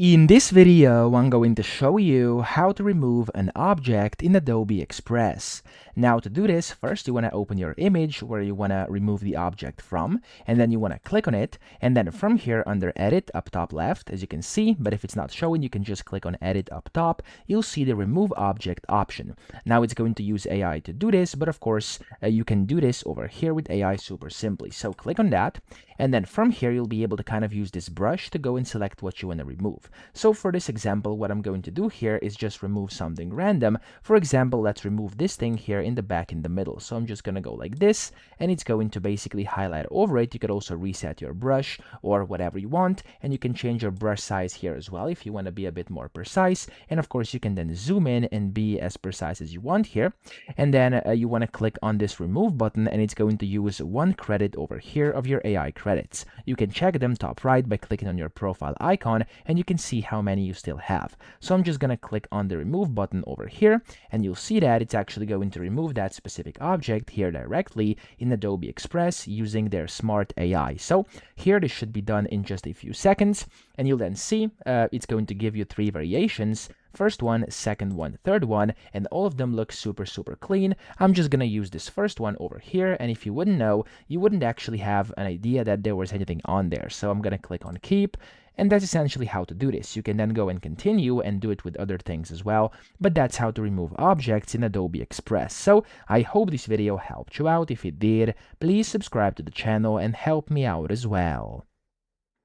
In this video, I'm going to show you how to remove an object in Adobe Express. Now to do this, first you want to open your image where you want to remove the object from, and then you want to click on it, and then from here under Edit up top left, as you can see, but if it's not showing, you can just click on Edit up top, you'll see the Remove Object option. Now it's going to use AI to do this, but of course, you can do this over here with AI super simply. So click on that, and then from here, you'll be able to kind of use this brush to go and select what you want to remove. So for this example, what I'm going to do here is just remove something random. For example, let's remove this thing here in the back in the middle. So I'm just going to go like this, and it's going to basically highlight over it. You could also reset your brush or whatever you want, and you can change your brush size here as well if you want to be a bit more precise. And of course, you can then zoom in and be as precise as you want here. And then you want to click on this remove button, and it's going to use 1 credit over here of your AI credits. You can check them top right by clicking on your profile icon, and you can see how many you still have. So I'm just going to click on the remove button over here, and you'll see that it's actually going to remove that specific object here directly in Adobe Express using their smart AI. So here this should be done in just a few seconds, and you'll then see it's going to give you 3 variations. First one, second one, third one, and all of them look super clean. I'm just gonna use this first one over here, and if you wouldn't know, you wouldn't actually have an idea that there was anything on there. So I'm gonna click on keep, and that's essentially how to do this. You can then go and continue and do it with other things as well, but that's how to remove objects in Adobe Express. So I hope this video helped you out. If it did, please subscribe to the channel and help me out as well.